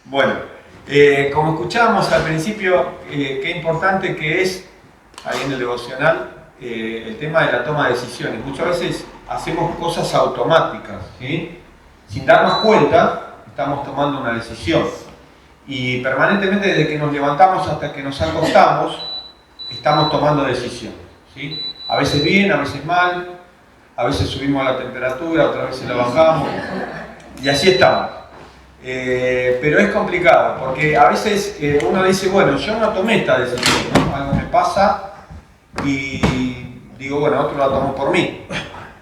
Bueno, como escuchábamos al principio, qué importante que es, ahí en el devocional, el tema de la toma de decisiones. Muchas veces hacemos cosas automáticas, ¿sí? Sin darnos cuenta, estamos tomando una decisión. Y permanentemente, desde que nos levantamos hasta que nos acostamos, estamos tomando decisiones, ¿sí? A veces bien, a veces mal, a veces subimos la temperatura, otras veces la bajamos, y así estamos. Pero es complicado, porque a veces uno dice, bueno, yo no tomé esta decisión, ¿no? Algo me pasa y digo, bueno, otro la tomó por mí.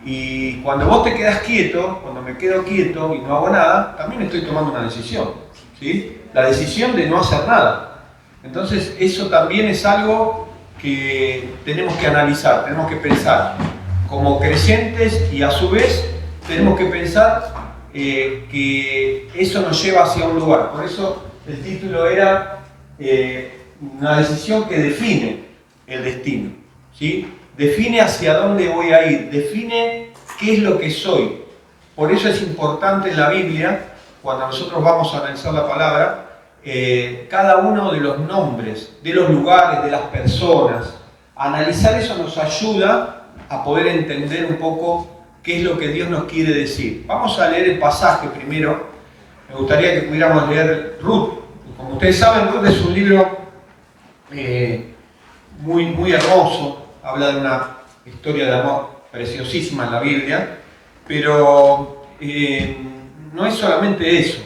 Y cuando vos te quedás quieto, cuando me quedo quieto y no hago nada, también estoy tomando una decisión, ¿sí? La decisión de no hacer nada. Entonces eso también es algo que tenemos que analizar, tenemos que pensar como creyentes, y a su vez tenemos que pensar que eso nos lleva hacia un lugar. Por eso el título era una decisión que define el destino, ¿sí? Define hacia dónde voy a ir, define qué es lo que soy. Por eso es importante en la Biblia, cuando nosotros vamos a analizar la palabra, cada uno de los nombres, de los lugares, de las personas. Analizar eso nos ayuda a poder entender un poco qué es lo que Dios nos quiere decir. Vamos a leer el pasaje primero. Me gustaría que pudiéramos leer Ruth. Como ustedes saben, Ruth es un libro muy hermoso. Habla de una historia de amor preciosísima en la Biblia, pero no es solamente eso.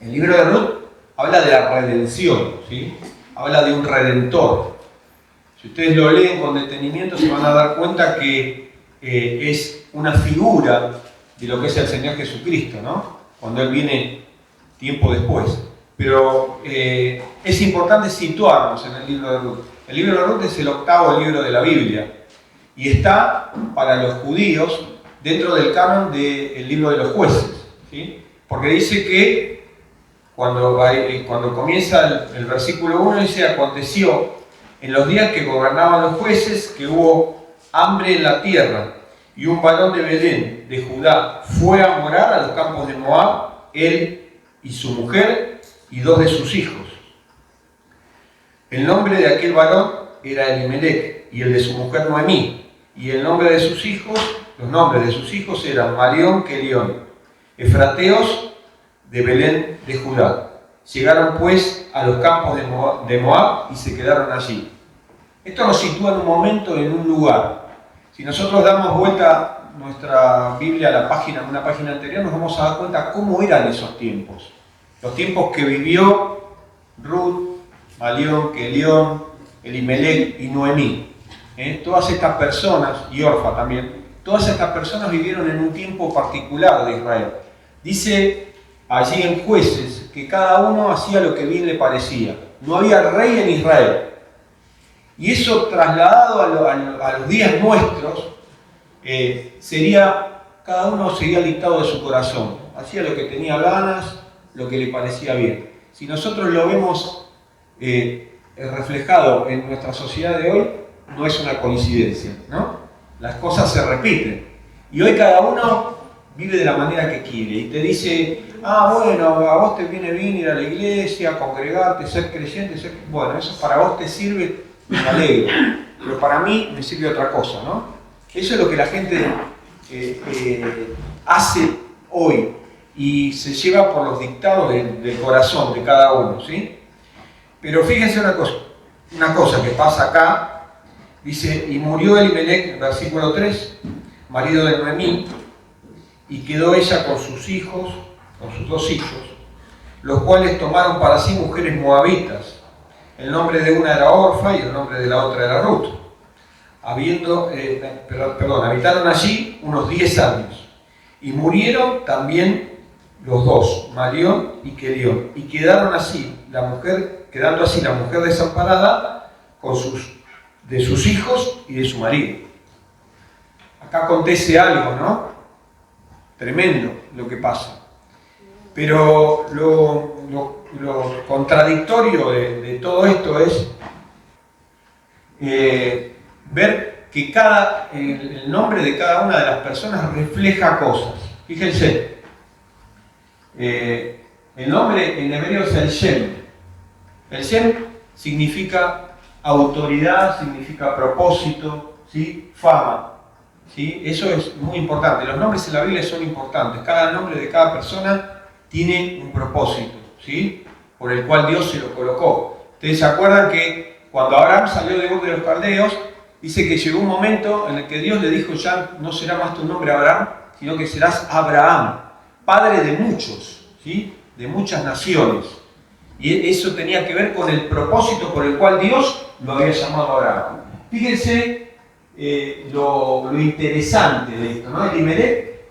El libro de Ruth habla de la redención, ¿sí? Habla de un redentor. Si ustedes lo leen con detenimiento, se van a dar cuenta que es una figura de lo que es el Señor Jesucristo, ¿no? Cuando Él viene tiempo después. Pero es importante situarnos en el libro de Ruth. El libro de Ruth es el octavo libro de la Biblia y está para los judíos dentro del canon del libro de los jueces, ¿sí? Porque dice que cuando comienza el versículo 1, dice: aconteció en los días que gobernaban los jueces que hubo hambre en la tierra, y un varón de Belén, de Judá, fue a morar a los campos de Moab, él y su mujer y 2 de sus hijos. El nombre de aquel varón era Elimelech, y el de su mujer Noemí, y el nombre de sus hijos, los nombres de sus hijos eran Malión, Kelión, efrateos de Belén de Judá. Llegaron pues a los campos de Moab y se quedaron allí. Esto nos sitúa en un momento, en un lugar. Si nosotros damos vuelta nuestra Biblia a una página anterior, nos vamos a dar cuenta cómo eran esos tiempos. Los tiempos que vivió Ruth, Malión, Kelión, Elimelech y Noemí. Todas estas personas, y Orfa también, todas estas personas vivieron en un tiempo particular de Israel. Dice allí en Jueces que cada uno hacía lo que bien le parecía. No había rey en Israel. Y eso trasladado a los días nuestros, cada uno seguía el dictado de su corazón. Hacía lo que tenía ganas, lo que le parecía bien. Si nosotros lo vemos reflejado en nuestra sociedad de hoy, no es una coincidencia, ¿no? Las cosas se repiten. Y hoy cada uno vive de la manera que quiere. Y te dice, bueno, a vos te viene bien ir a la iglesia, congregarte, ser creyente, bueno, eso para vos te sirve, me alegro. Pero para mí me sirve otra cosa, ¿no? Eso es lo que la gente hace hoy. Y se lleva por los dictados del corazón de cada uno, ¿sí? Pero fíjense una cosa que pasa acá. Dice, y murió Elimelech, versículo 3, marido de Noemí, y quedó ella con sus hijos, con sus 2 hijos, los cuales tomaron para sí mujeres moabitas. El nombre de una era Orfa y el nombre de la otra era Ruth. Habitaron allí unos 10 años. Y murieron también los 2, Malión y Kelión, y quedando así la mujer desamparada de sus hijos y de su marido. Acá acontece algo, ¿no? Tremendo lo que pasa. Pero lo contradictorio de todo esto es ver que el nombre de cada una de las personas refleja cosas. Fíjense, El nombre en hebreo es el Shem. El Shem significa autoridad, significa propósito, ¿sí? Fama. ¿Sí? Eso es muy importante. Los nombres en la Biblia son importantes. Cada nombre de cada persona tiene un propósito, ¿sí? Por el cual Dios se lo colocó. Ustedes se acuerdan que cuando Abraham salió de Ur de los Caldeos, dice que llegó un momento en el que Dios le dijo: ya no será más tu nombre Abraham, sino que serás Abraham, padre de muchos, ¿sí? De muchas naciones. Y eso tenía que ver con el propósito por el cual Dios lo había llamado Abraham. Fíjense lo interesante de esto, ¿no? Elimelech,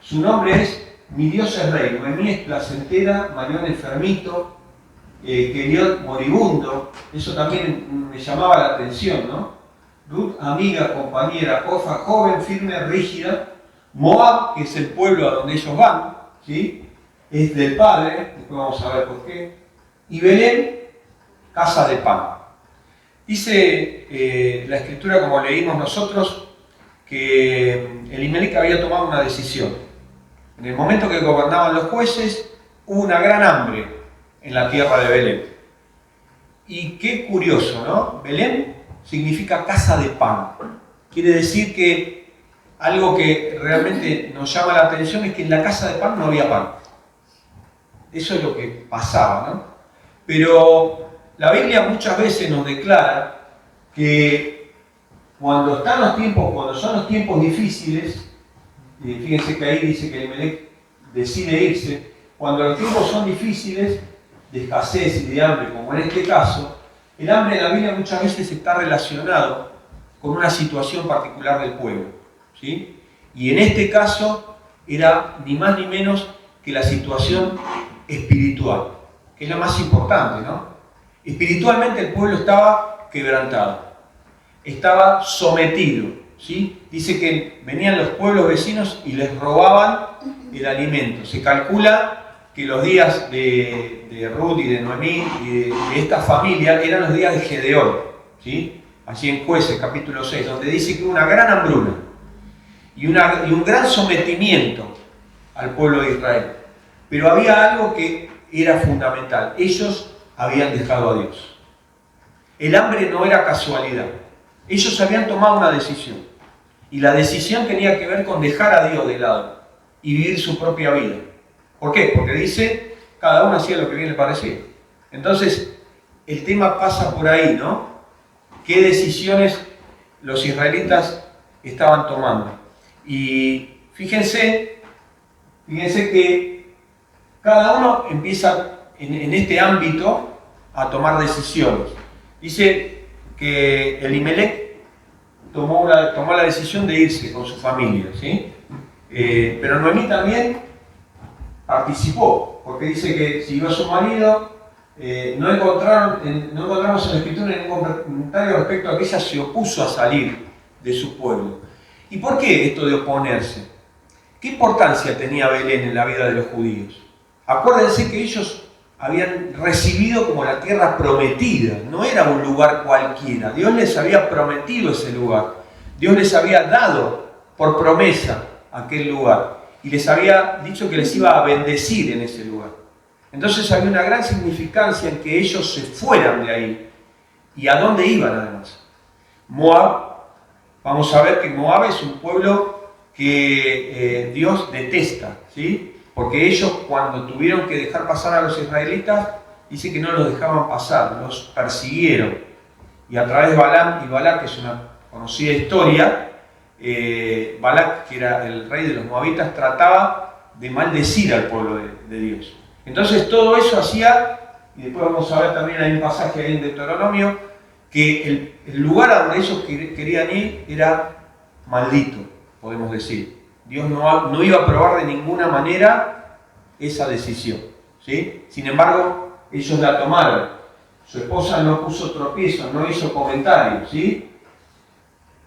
su nombre es Mi Dios es Rey, Noemí es placentera, Marión enfermito, Keliot moribundo. Eso también me llamaba la atención, ¿no? Ruth, amiga, compañera, Ofa, joven, firme, rígida. Moab, que es el pueblo a donde ellos van, ¿sí? Es del padre, después vamos a ver por qué. Y Belén, casa de pan. Dice la escritura, como leímos nosotros, que Elimelech había tomado una decisión. En el momento que gobernaban los jueces, hubo una gran hambre en la tierra de Belén. Y qué curioso, ¿no? Belén significa casa de pan. Quiere decir que algo que realmente nos llama la atención es que en la casa de pan no había pan. Eso es lo que pasaba, ¿no? Pero la Biblia muchas veces nos declara que cuando son los tiempos difíciles, fíjense que ahí dice que Elimelech decide irse, cuando los tiempos son difíciles, de escasez y de hambre, como en este caso, el hambre en la Biblia muchas veces está relacionado con una situación particular del pueblo, ¿sí? Y en este caso era ni más ni menos que la situación espiritual, que es la más importante, ¿no? Espiritualmente el pueblo estaba quebrantado, estaba sometido, ¿sí? Dice que venían los pueblos vecinos y les robaban el alimento. Se calcula que los días de Ruth y de Noemí y de esta familia eran los días de Gedeón, ¿sí? Allí en Jueces, capítulo 6, donde dice que hubo una gran hambruna y un gran sometimiento al pueblo de Israel. Pero había algo que era fundamental: ellos habían dejado a Dios. El hambre no era casualidad. Ellos habían tomado una decisión. Y la decisión tenía que ver con dejar a Dios de lado y vivir su propia vida. ¿Por qué? Porque dice, cada uno hacía lo que bien le parecía. Entonces, el tema pasa por ahí, ¿no? ¿Qué decisiones los israelitas estaban tomando? Y fíjense que cada uno empieza en este ámbito a tomar decisiones. Dice que Elimelech tomó la decisión de irse con su familia, ¿sí? Pero Noemí también participó, porque dice que siguió a su marido. No encontramos en la escritura ningún comentario respecto a que ella se opuso a salir de su pueblo. ¿Y por qué esto de oponerse? ¿Qué importancia tenía Belén en la vida de los judíos? Acuérdense que ellos habían recibido como la tierra prometida, no era un lugar cualquiera. Dios les había prometido ese lugar. Dios les había dado por promesa aquel lugar y les había dicho que les iba a bendecir en ese lugar. Entonces había una gran significancia en que ellos se fueran de ahí. ¿Y a dónde iban además? Moab, vamos a ver que Moab es un pueblo que Dios detesta, ¿sí? Porque ellos, cuando tuvieron que dejar pasar a los israelitas, dice que no los dejaban pasar, los persiguieron. Y a través de Balaam y Balac, que es una conocida historia, Balac, que era el rey de los moabitas, trataba de maldecir al pueblo de Dios. Entonces todo eso hacía, y después vamos a ver también, hay un pasaje ahí en Deuteronomio, que el lugar a donde ellos querían ir era maldito, podemos decir. Dios no iba a aprobar de ninguna manera esa decisión, ¿sí? Sin embargo, ellos la tomaron. Su esposa no puso tropiezo, no hizo comentarios, ¿sí?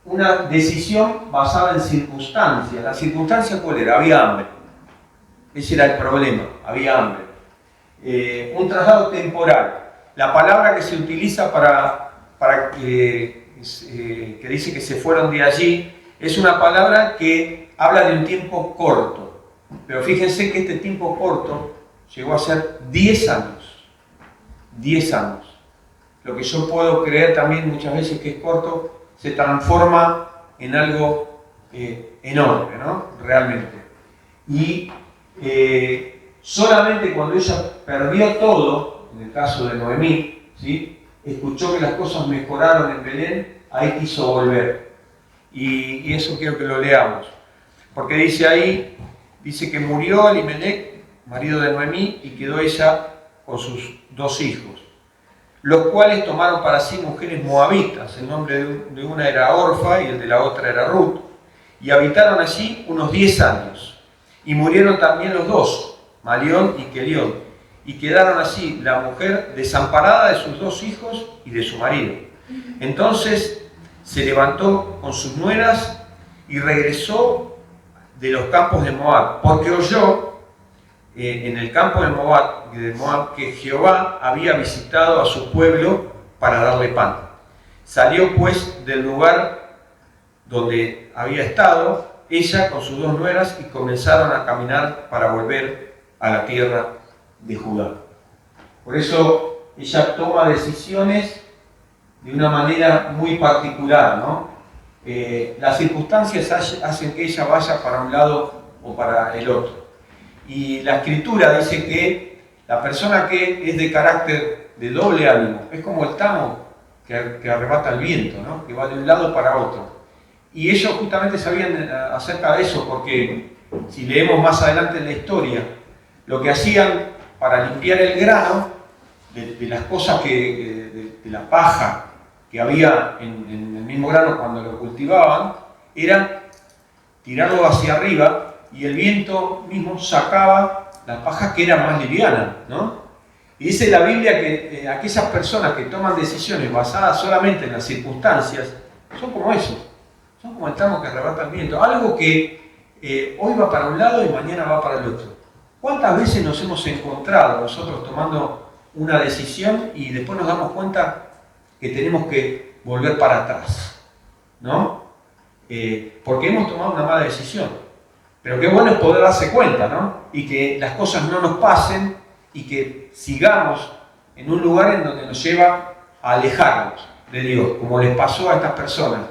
Una decisión basada en circunstancias. ¿La circunstancia cuál era? Había hambre. Ese era el problema, había hambre. Un traslado temporal. La palabra que se utiliza para que dice que se fueron de allí es una palabra que habla de un tiempo corto. Pero fíjense que este tiempo corto llegó a ser 10 años. 10 años. Lo que yo puedo creer también muchas veces que es corto, se transforma en algo enorme, ¿no? Realmente. Y solamente cuando ella perdió todo, en el caso de Noemí, ¿sí?, escuchó que las cosas mejoraron en Belén, ahí quiso volver. Y eso quiero que lo leamos. Porque dice ahí, dice que murió Elimelec, marido de Noemí, y quedó ella con sus 2 hijos, los cuales tomaron para sí mujeres moabitas. El nombre de una era Orfa y el de la otra era Ruth, y habitaron allí unos 10 años. Y murieron también los 2, Malión y Quelión, y quedaron allí la mujer desamparada de sus 2 hijos y de su marido. Entonces se levantó con sus nueras y regresó de los campos de Moab, porque oyó en el campo de Moab que Jehová había visitado a su pueblo para darle pan. Salió pues del lugar donde había estado ella con sus 2 nueras y comenzaron a caminar para volver a la tierra de Judá. Por eso ella toma decisiones de una manera muy particular, ¿no? Las circunstancias hacen que ella vaya para un lado o para el otro. Y la Escritura dice que la persona que es de carácter de doble ánimo es como el tamo que arrebata el viento, ¿no?, que va de un lado para otro. Y ellos justamente sabían acerca de eso, porque si leemos más adelante en la historia, lo que hacían para limpiar el grano de las cosas de la paja que había en el mismo grano cuando lo cultivaban, era tirarlo hacia arriba y el viento mismo sacaba la paja que era más liviana, ¿no? Y dice la Biblia que aquellas personas que toman decisiones basadas solamente en las circunstancias son como esos, son como el tamo que arrebata el viento, algo que hoy va para un lado y mañana va para el otro. ¿Cuántas veces nos hemos encontrado nosotros tomando una decisión y después nos damos cuenta que tenemos que volver para atrás, ¿no? Porque hemos tomado una mala decisión. Pero qué bueno es poder darse cuenta, ¿no? Y que las cosas no nos pasen y que sigamos en un lugar en donde nos lleva a alejarnos de Dios, como les pasó a estas personas.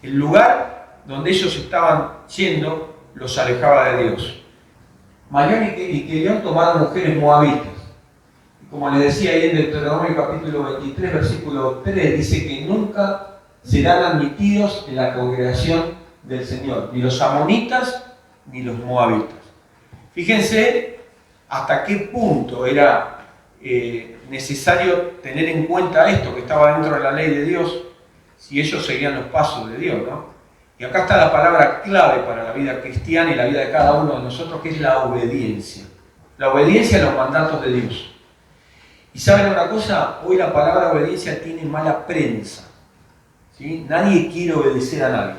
El lugar donde ellos estaban yendo los alejaba de Dios. Malión y Quelión tomaron mujeres moabitas. Como les decía ahí en Deuteronomio capítulo 23, versículo 3, dice que nunca serán admitidos en la congregación del Señor, ni los amonitas ni los moabitas. Fíjense hasta qué punto era necesario tener en cuenta esto que estaba dentro de la ley de Dios, si ellos seguían los pasos de Dios, ¿no? Y acá está la palabra clave para la vida cristiana y la vida de cada uno de nosotros, que es la obediencia. La obediencia a los mandatos de Dios. Y ¿saben una cosa? Hoy la palabra obediencia tiene mala prensa, ¿sí? Nadie quiere obedecer a nadie.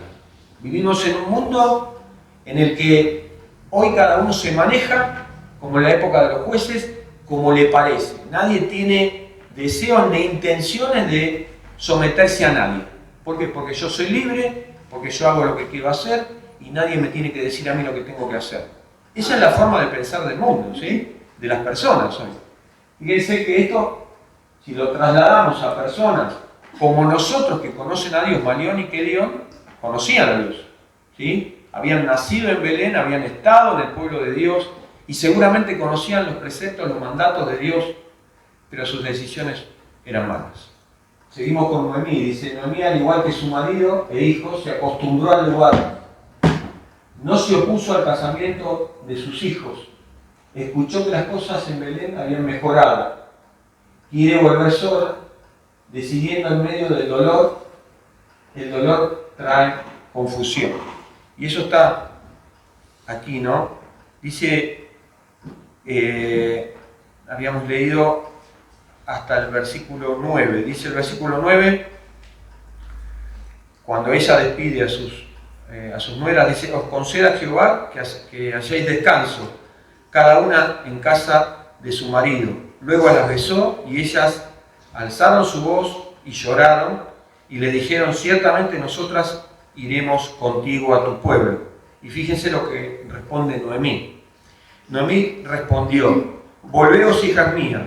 Vivimos en un mundo en el que hoy cada uno se maneja, como en la época de los jueces, como le parece. Nadie tiene deseos ni intenciones de someterse a nadie. ¿Por qué? Porque yo soy libre, porque yo hago lo que quiero hacer y nadie me tiene que decir a mí lo que tengo que hacer. Esa es la forma de pensar del mundo, ¿sí? De las personas hoy. Fíjense que esto, si lo trasladamos a personas como nosotros que conocen a Dios, Malión y Quelión, conocían a Dios, ¿sí? Habían nacido en Belén, habían estado en el pueblo de Dios y seguramente conocían los preceptos, los mandatos de Dios, pero sus decisiones eran malas. Seguimos con Noemí, dice: Noemí, al igual que su marido e hijos, se acostumbró al lugar, no se opuso al casamiento de sus hijos, escuchó que las cosas en Belén habían mejorado, quiere volver sola, decidiendo en medio del dolor. El dolor trae confusión. Y eso está aquí, ¿no? Dice, habíamos leído hasta el versículo 9. Dice el versículo 9, cuando ella despide a sus nueras, dice: os conceda Jehová que halléis descanso, cada una en casa de su marido. Luego las besó y ellas alzaron su voz y lloraron y le dijeron: ciertamente nosotras iremos contigo a tu pueblo. Y fíjense lo que responde Noemí. Noemí respondió: volveos, hijas mías,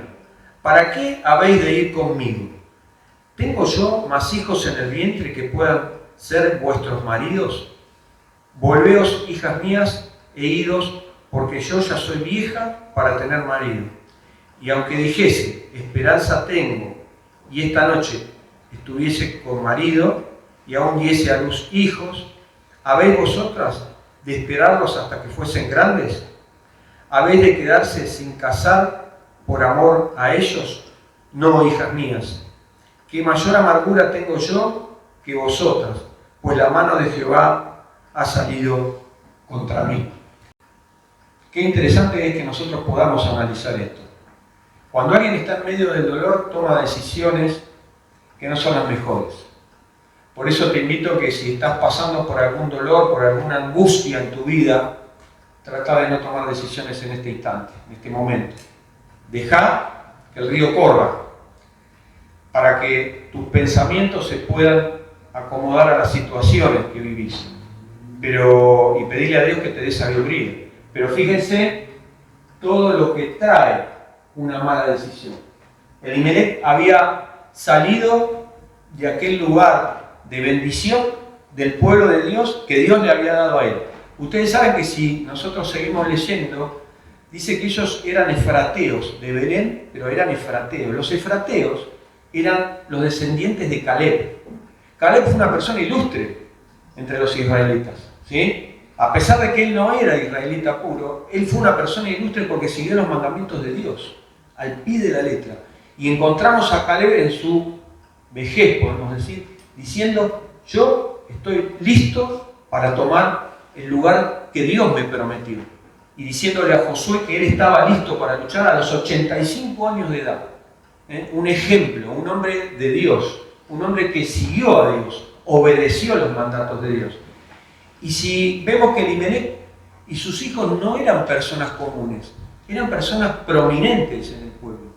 ¿para qué habéis de ir conmigo? ¿Tengo yo más hijos en el vientre que puedan ser vuestros maridos? Volveos, hijas mías, e idos, porque yo ya soy vieja para tener marido. Y aunque dijese, esperanza tengo, y esta noche estuviese con marido, y aún diese a luz hijos, ¿habéis vosotras de esperarlos hasta que fuesen grandes? ¿Habéis de quedarse sin casar por amor a ellos? No, hijas mías, que mayor amargura tengo yo que vosotras, pues la mano de Jehová ha salido contra mí. Qué interesante es que nosotros podamos analizar esto. Cuando alguien está en medio del dolor, toma decisiones que no son las mejores. Por eso te invito a que si estás pasando por algún dolor, por alguna angustia en tu vida, trata de no tomar decisiones en este instante, en este momento. Deja que el río corra para que tus pensamientos se puedan acomodar a las situaciones que vivís. Y pedirle a Dios que te dé sabiduría. Pero fíjense todo lo que trae una mala decisión. Elimelech había salido de aquel lugar de bendición del pueblo de Dios que Dios le había dado a él. Ustedes saben que si nosotros seguimos leyendo, dice que ellos eran efrateos de Belén, pero eran efrateos. Los efrateos eran los descendientes de Caleb. Caleb fue una persona ilustre entre los israelitas, ¿sí? A pesar de que él no era israelita puro, él fue una persona ilustre porque siguió los mandamientos de Dios, al pie de la letra. Y encontramos a Caleb en su vejez, podemos decir, diciendo, yo estoy listo para tomar el lugar que Dios me prometió. Y diciéndole a Josué que él estaba listo para luchar a los 85 años de edad. Un ejemplo, un hombre de Dios, un hombre que siguió a Dios, obedeció los mandatos de Dios. Y si vemos que Elimelech y sus hijos no eran personas comunes, eran personas prominentes en el pueblo.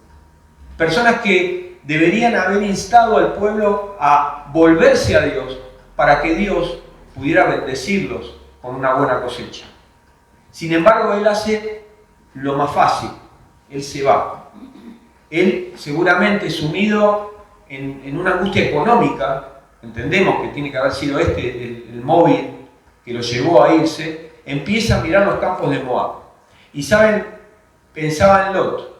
Personas que deberían haber instado al pueblo a volverse a Dios para que Dios pudiera bendecirlos con una buena cosecha. Sin embargo, él hace lo más fácil, él se va. Él seguramente sumido en una angustia económica, entendemos que tiene que haber sido el móvil que lo llevó a irse, empieza a mirar los campos de Moab. Y saben, pensaba en Lot,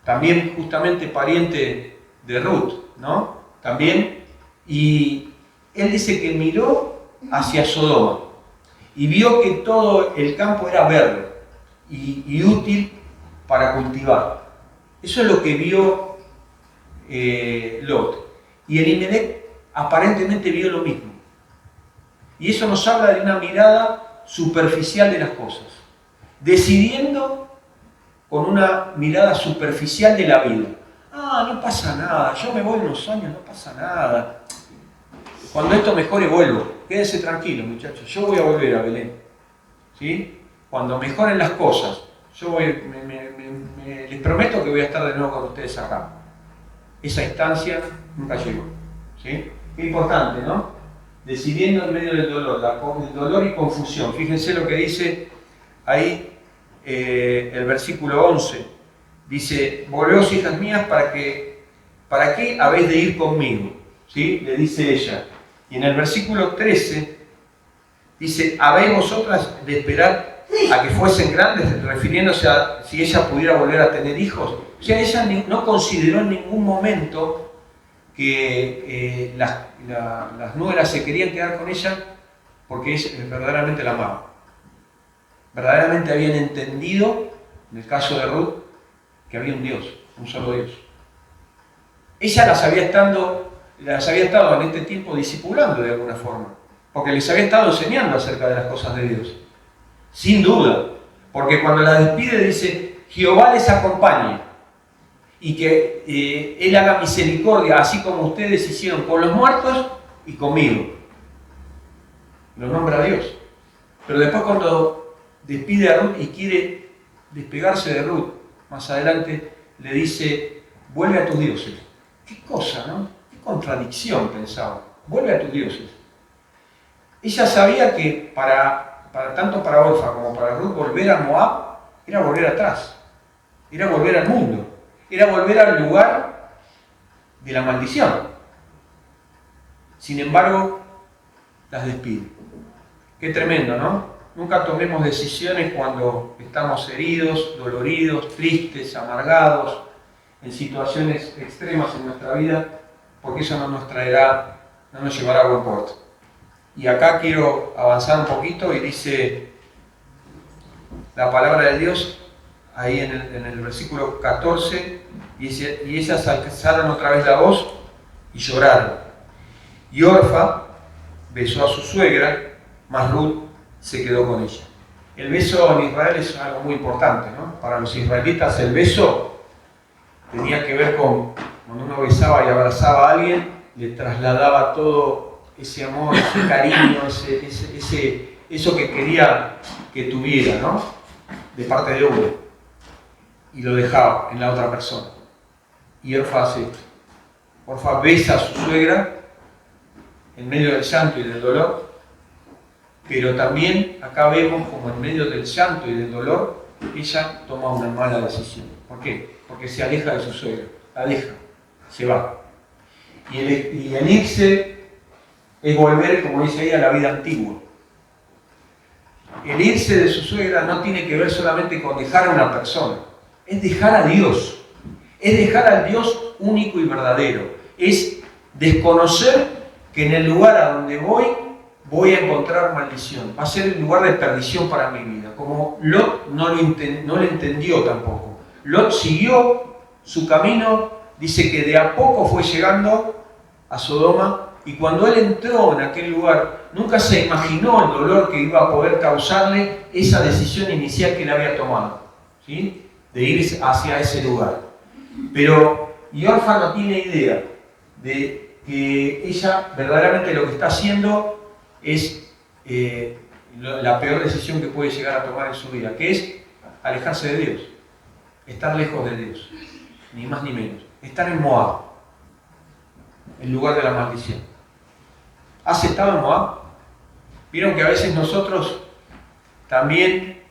también justamente pariente de Ruth, ¿no? También, y él dice que miró hacia Sodoma y vio que todo el campo era verde y útil para cultivar. Eso es lo que vio Lot. Y Elimelech aparentemente vio lo mismo. Y eso nos habla de una mirada superficial de las cosas, decidiendo con una mirada superficial de la vida. Ah, no pasa nada, yo me voy unos años, no pasa nada. Cuando esto mejore vuelvo. Quédense tranquilos, muchachos, yo voy a volver a Belén. ¿Sí? Cuando mejoren las cosas, yo voy, les prometo que voy a estar de nuevo con ustedes acá. Esa instancia nunca llegó. ¿Sí? Qué importante, ¿no? Decidiendo en medio del dolor, el dolor y confusión. Fíjense lo que dice ahí el versículo 11. Dice, volveos, hijas mías, ¿para qué habéis de ir conmigo? ¿Sí? Le dice ella. Y en el versículo 13 dice, ¿habéis vosotras de esperar a que fuesen grandes? Refiriéndose a si ella pudiera volver a tener hijos. O sea, ella no consideró en ningún momento que las nueras se querían quedar con ella porque verdaderamente la amaban. Verdaderamente habían entendido, en el caso de Ruth, que había un Dios, un solo Dios. Ella las había estado en este tiempo discipulando de alguna forma, porque les había estado enseñando acerca de las cosas de Dios. Sin duda, porque cuando la despide dice, Jehová les acompañe y que Él haga misericordia, así como ustedes hicieron con los muertos y conmigo. Lo nombra a Dios. Pero después cuando despide a Ruth y quiere despegarse de Ruth, más adelante le dice, vuelve a tus dioses. Qué cosa, ¿no? Qué contradicción, pensaba. Vuelve a tus dioses. Ella sabía que tanto para Orfa como para Ruth, volver a Moab era volver atrás. era volver al mundo, era volver al lugar de la maldición. Sin embargo, las despide. Qué tremendo, ¿no? Nunca tomemos decisiones cuando estamos heridos, doloridos, tristes, amargados, en situaciones extremas en nuestra vida, porque eso no nos traerá, no nos llevará a buen puerto. Y acá quiero avanzar un poquito y dice la palabra de Dios, ahí en el versículo 14, dice, y ellas alzaron otra vez la voz y lloraron. Y Orfa besó a su suegra, mas Ruth se quedó con ella. El beso en Israel es algo muy importante, ¿no? Para los israelitas el beso tenía que ver con cuando uno besaba y abrazaba a alguien, le trasladaba todo ese amor, ese cariño, eso que quería que tuviera, ¿no? De parte de uno. Y lo dejaba en la otra persona. Y Orfa hace esto. Orfa besa a su suegra en medio del llanto y del dolor, pero también acá vemos como en medio del llanto y del dolor, ella toma una mala decisión. ¿Por qué? Porque se aleja de su suegra, la deja, se va. Y el irse es volver, como dice ella, a la vida antigua. El irse de su suegra no tiene que ver solamente con dejar a una persona, es dejar a Dios, es dejar al Dios único y verdadero, es desconocer que en el lugar a donde voy a encontrar maldición, va a ser el lugar de perdición para mi vida, como Lot no lo entendió tampoco. Lot siguió su camino, dice que de a poco fue llegando a Sodoma, y cuando él entró en aquel lugar, nunca se imaginó el dolor que iba a poder causarle esa decisión inicial que él había tomado, ¿sí? De ir hacia ese lugar. Pero Orfa no tiene idea de que ella verdaderamente lo que está haciendo es la peor decisión que puede llegar a tomar en su vida, que es alejarse de Dios, estar lejos de Dios, ni más ni menos, estar en Moab, el lugar de la maldición. ¿Has estado en Moab? Vieron que a veces nosotros también,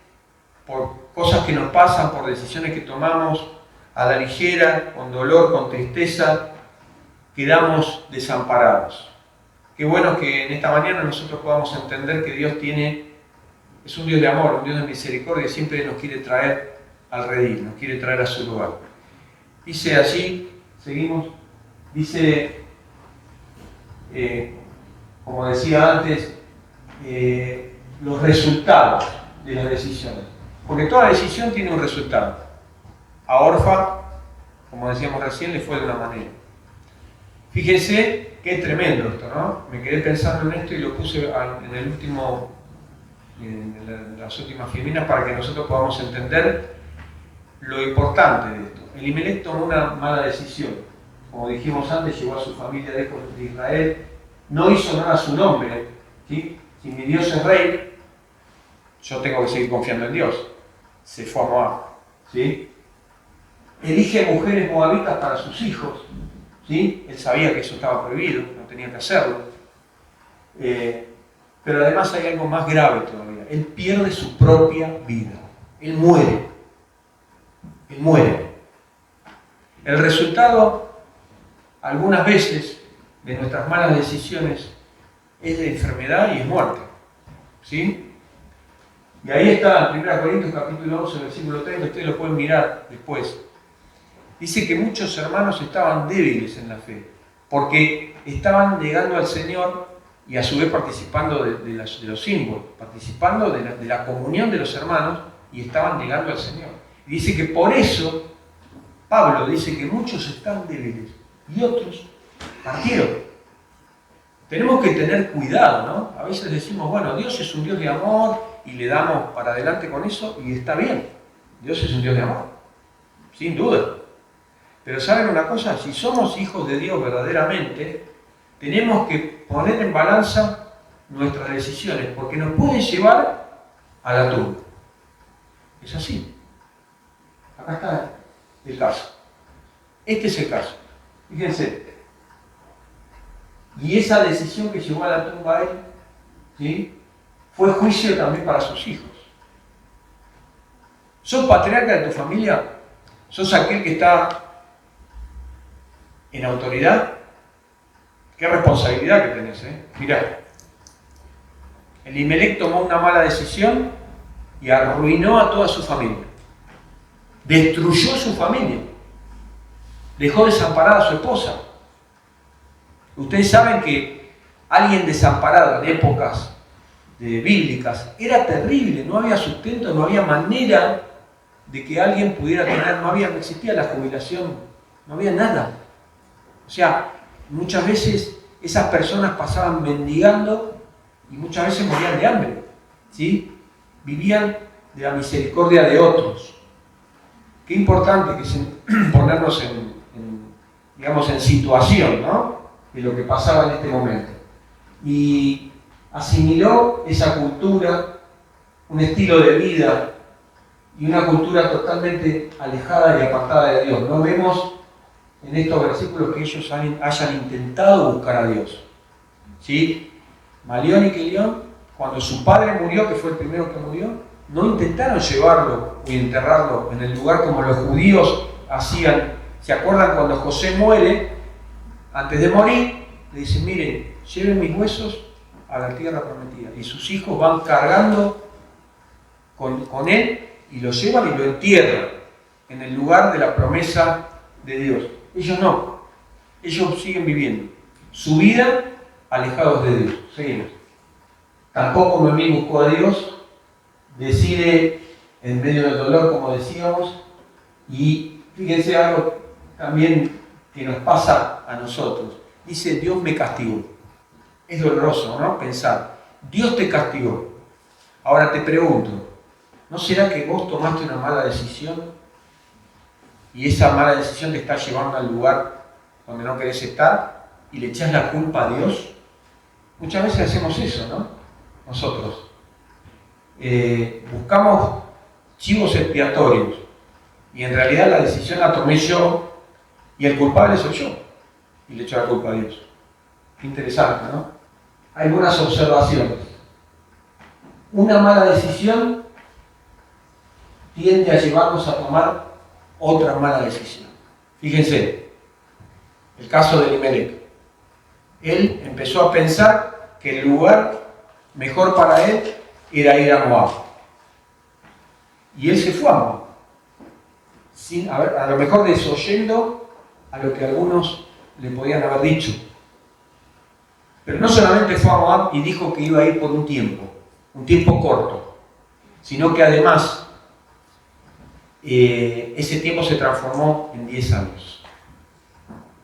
por cosas que nos pasan, por decisiones que tomamos a la ligera, con dolor, con tristeza, quedamos desamparados. Qué bueno que en esta mañana nosotros podamos entender que Dios es un Dios de amor, un Dios de misericordia, siempre nos quiere traer al redil, nos quiere traer a su lugar. Dice allí, seguimos, dice, como decía antes, los resultados de las decisiones. Porque toda decisión tiene un resultado. A Orfa, como decíamos recién, le fue de una manera. Fíjense qué tremendo esto, ¿no? Me quedé pensando en esto y lo puse en las últimas filminas para que nosotros podamos entender lo importante de esto. Elimelec tomó una mala decisión. Como dijimos antes, llevó a su familia lejos de Israel, no hizo nada a su nombre, ¿sí? Si mi Dios es rey, yo tengo que seguir confiando en Dios. Se fue a Moab, ¿sí? Elige mujeres moabitas para sus hijos, ¿sí? Él sabía que eso estaba prohibido, no tenía que hacerlo. Pero además hay algo más grave todavía. Él pierde su propia vida. Él muere. Él muere. El resultado, algunas veces, de nuestras malas decisiones es de enfermedad y es muerte. ¿Sí? Y ahí está en 1 Corintios capítulo 11, versículo 30, ustedes lo pueden mirar después. Dice que muchos hermanos estaban débiles en la fe, porque estaban llegando al Señor y a su vez participando de los símbolos, participando de la comunión de los hermanos y estaban llegando al Señor. Y dice que por eso, Pablo dice que muchos están débiles y otros partieron. Tenemos que tener cuidado, ¿no? A veces decimos, bueno, Dios es un Dios de amor y le damos para adelante con eso y está bien. Dios es un Dios de amor, sin duda. Pero ¿saben una cosa? Si somos hijos de Dios verdaderamente, tenemos que poner en balanza nuestras decisiones, porque nos pueden llevar a la tumba. Es así. Acá está el caso. Este es el caso. Fíjense. Y esa decisión que llevó a la tumba a él, ¿sí?, fue juicio también para sus hijos. ¿Sos patriarca de tu familia? ¿Sos aquel que está en autoridad? Qué responsabilidad que tenés, ¿eh? Mirá, Elimelec tomó una mala decisión y arruinó a toda su familia. Destruyó su familia. Dejó desamparada a su esposa. Ustedes saben que alguien desamparado en épocas bíblicas era terrible, no había sustento, no había manera de que alguien pudiera tener, no existía la jubilación, no había nada. O sea, muchas veces esas personas pasaban mendigando y muchas veces morían de hambre, ¿sí? Vivían de la misericordia de otros. Qué importante que es ponernos digamos, en situación, ¿no?, de lo que pasaba en este momento. Y asimiló esa cultura, un estilo de vida y una cultura totalmente alejada y apartada de Dios. No vemos en estos versículos que ellos hayan intentado buscar a Dios, ¿sí? Malión y Kelión, cuando su padre murió, que fue el primero que murió, no intentaron llevarlo y enterrarlo en el lugar como los judíos hacían. ¿Se acuerdan cuando José muere? Antes de morir, le dicen, miren, lleven mis huesos a la tierra prometida. Y sus hijos van cargando con él y lo llevan y lo entierran en el lugar de la promesa de Dios. Ellos no. Ellos siguen viviendo su vida alejados de Dios. Seguimos. Tampoco Noemí buscó a Dios, decide en medio del dolor, como decíamos, y fíjense algo también que nos pasa a nosotros. Dice, Dios me castigó. Es doloroso, ¿no?, pensar, Dios te castigó. Ahora te pregunto, ¿no será que vos tomaste una mala decisión y esa mala decisión te está llevando al lugar donde no querés estar y le echás la culpa a Dios? Muchas veces hacemos eso, ¿no? Nosotros. Buscamos chivos expiatorios y en realidad la decisión la tomé yo y el culpable soy yo y le echo la culpa a Dios. Qué interesante, ¿no? Hay algunas observaciones. Una mala decisión tiende a llevarnos a tomar otra mala decisión. Fíjense, el caso de Elimelec. Él empezó a pensar que el lugar mejor para él era ir a Moab. Y él se fue a Moab. A lo mejor desoyendo a lo que algunos le podían haber dicho. Pero no solamente fue a Moab y dijo que iba a ir por un tiempo corto, sino que además ese tiempo se transformó en 10 años.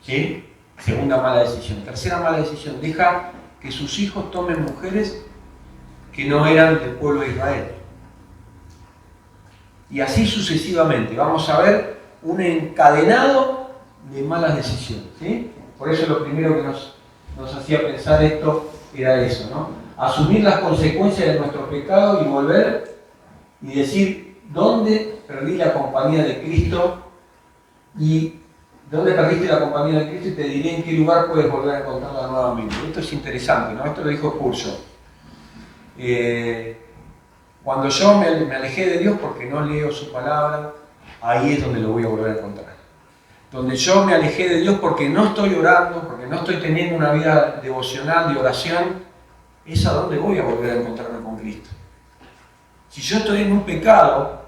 ¿Sí? Segunda mala decisión. Tercera mala decisión, deja que sus hijos tomen mujeres que no eran del pueblo de Israel. Y así sucesivamente. Vamos a ver un encadenado de malas decisiones. ¿Sí? Por eso lo primero que nos hacía pensar esto era eso, ¿no? Asumir las consecuencias de nuestro pecado y volver y decir, ¿dónde perdí la compañía de Cristo? Y ¿dónde perdiste la compañía de Cristo? Y te diré en qué lugar puedes volver a encontrarla nuevamente. Esto es interesante, ¿no? Esto lo dijo Curso. Cuando yo me alejé de Dios porque no leo su palabra, ahí es donde lo voy a volver a encontrar. Donde yo me alejé de Dios porque no estoy orando, porque no estoy teniendo una vida devocional, de oración, es a donde voy a volver a encontrarme con Cristo. Si yo estoy en un pecado,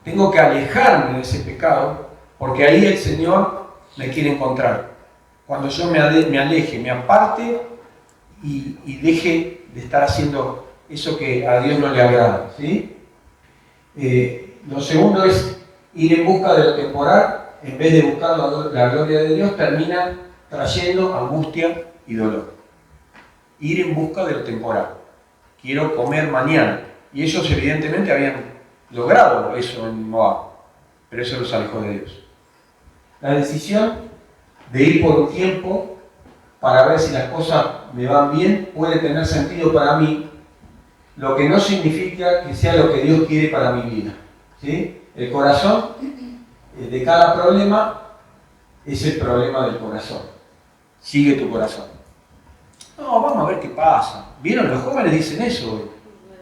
tengo que alejarme de ese pecado, porque ahí el Señor me quiere encontrar. Cuando yo me aleje, me aparte y deje de estar haciendo eso que a Dios no le agrada, ¿sí? Lo segundo es ir en busca de lo temporal, en vez de buscar la gloria de Dios, termina trayendo angustia y dolor. Ir en busca de lo temporal. Quiero comer mañana. Y ellos evidentemente habían logrado eso en Moab, pero eso los alejó de Dios. La decisión de ir por un tiempo para ver si las cosas me van bien puede tener sentido para mí, lo que no significa que sea lo que Dios quiere para mi vida. ¿Sí? El corazón de cada problema es el problema del corazón. Sigue tu corazón. No, vamos a ver qué pasa. ¿Vieron? Los jóvenes dicen eso hoy.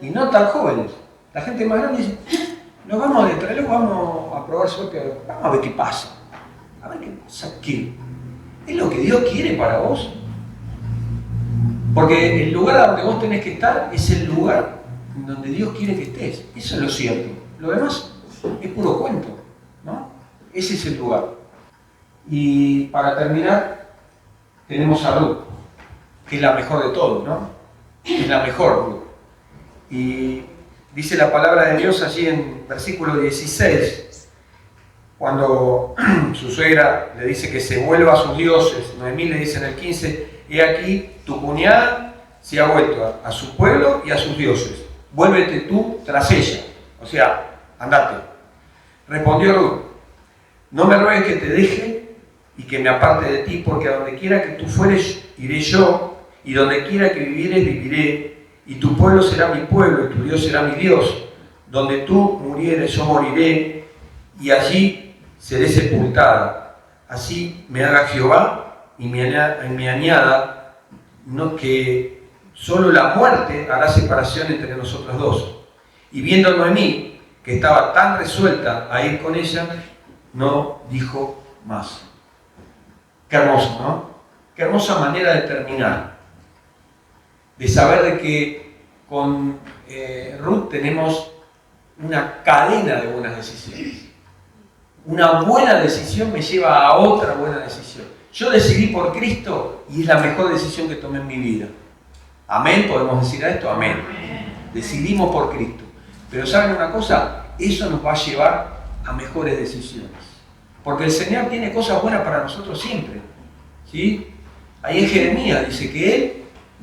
Y no tan jóvenes. La gente más grande dice, nos vamos a distraer, vamos a probar suerte, vamos a ver qué pasa. A ver qué pasa, ¿qué? ¿Es lo que Dios quiere para vos? Porque el lugar donde vos tenés que estar es el lugar donde Dios quiere que estés. Eso es lo cierto. Lo demás es puro cuento, ¿no? Ese es el lugar. Y para terminar, tenemos a Ruth, que es la mejor de todos, ¿no? Es la mejor Ruth. Y dice la palabra de Dios allí en versículo 16, cuando su suegra le dice que se vuelva a sus dioses. Noemí le dice en el 15, he aquí, tu cuñada se ha vuelto a su pueblo y a sus dioses. Vuélvete tú tras ella. O sea, andate. Respondió Ruth, no me ruegues que te deje y que me aparte de ti, porque a donde quiera que tú fueres, iré yo, y donde quiera que vivieres, viviré, y tu pueblo será mi pueblo, y tu Dios será mi Dios. Donde tú murieres, yo moriré, y allí seré sepultada. Así me haga Jehová, y me añada, no que solo la muerte hará separación entre nosotros dos. Y viendo Noemí, que estaba tan resuelta a ir con ella, no dijo más. Qué hermoso, ¿no? Qué hermosa manera de terminar. De saber de que con Ruth tenemos una cadena de buenas decisiones. Una buena decisión me lleva a otra buena decisión. Yo decidí por Cristo y es la mejor decisión que tomé en mi vida. Amén, ¿podemos decir a esto? Amén. Decidimos por Cristo. Pero ¿saben una cosa? Eso nos va a llevar a mejores decisiones. Porque el Señor tiene cosas buenas para nosotros siempre. ¿Sí? Ahí en Jeremías dice que Él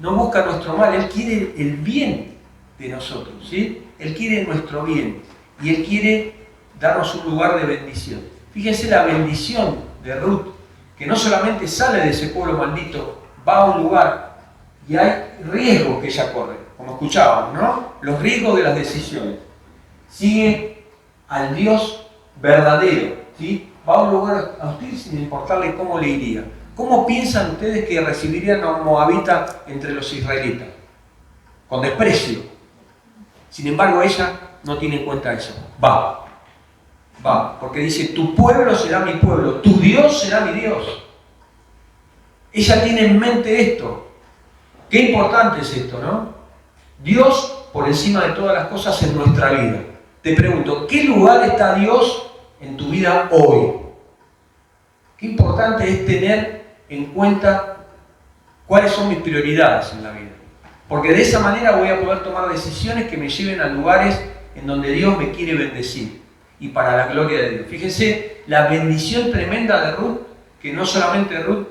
no busca nuestro mal, Él quiere el bien de nosotros. ¿Sí? Él quiere nuestro bien. Y Él quiere darnos un lugar de bendición. Fíjense la bendición de Ruth, que no solamente sale de ese pueblo maldito, va a un lugar y hay riesgos que ella corre, como escuchábamos, ¿no? Los riesgos de las decisiones. Sigue al Dios verdadero, ¿sí? Va a un lugar hostil sin importarle cómo le iría. ¿Cómo piensan ustedes que recibirían a un moabita entre los israelitas? Con desprecio. Sin embargo, ella no tiene en cuenta eso. Va, porque dice, tu pueblo será mi pueblo, tu Dios será mi Dios. Ella tiene en mente esto. Qué importante es esto, ¿no? Dios por encima de todas las cosas en nuestra vida. Te pregunto, ¿qué lugar está Dios en tu vida hoy? Qué importante es tener en cuenta cuáles son mis prioridades en la vida. Porque de esa manera voy a poder tomar decisiones que me lleven a lugares en donde Dios me quiere bendecir. Y para la gloria de Dios. Fíjense la bendición tremenda de Ruth, que no solamente Ruth,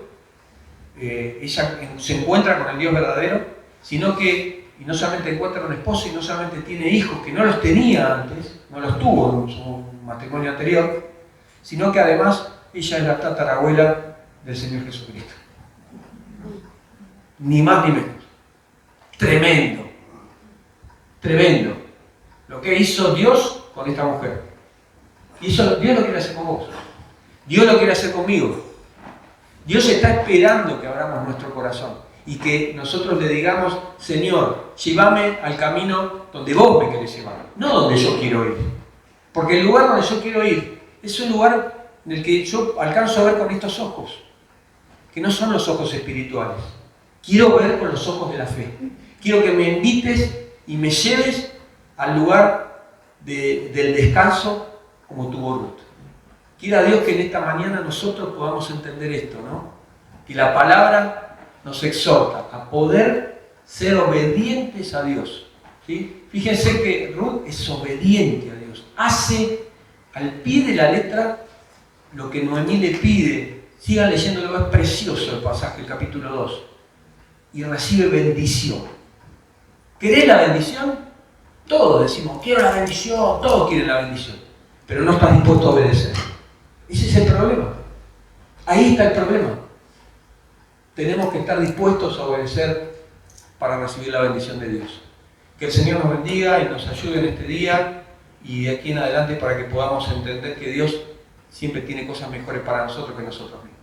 ella se encuentra con el Dios verdadero, sino que, y no solamente encuentra un esposo, y no solamente tiene hijos, que no los tenía antes, no los tuvo en su matrimonio anterior, sino que además ella es la tatarabuela del Señor Jesucristo. Ni más ni menos. Tremendo. Tremendo. Lo que hizo Dios con esta mujer. Y eso Dios lo quiere hacer con vos. Dios lo quiere hacer conmigo. Dios está esperando que abramos nuestro corazón y que nosotros le digamos, Señor, llévame al camino donde vos me querés llevar, no donde yo quiero ir. Porque el lugar donde yo quiero ir es un lugar en el que yo alcanzo a ver con estos ojos, que no son los ojos espirituales. Quiero ver con los ojos de la fe. Quiero que me invites y me lleves al lugar del descanso como tuvo Ruth. Quiera Dios que en esta mañana nosotros podamos entender esto, ¿no? Que la palabra nos exhorta a poder ser obedientes a Dios. ¿Sí? Fíjense que Ruth es obediente a Dios. Hace al pie de la letra lo que Noemí le pide. Sigan leyéndolo, es precioso el pasaje, el capítulo 2. Y recibe bendición. ¿Querés la bendición? Todos decimos, quiero la bendición, todos quieren la bendición. Pero no están dispuestos a obedecer. Ese es el problema. Ahí está el problema. Tenemos que estar dispuestos a obedecer para recibir la bendición de Dios. Que el Señor nos bendiga y nos ayude en este día y de aquí en adelante para que podamos entender que Dios siempre tiene cosas mejores para nosotros que nosotros mismos.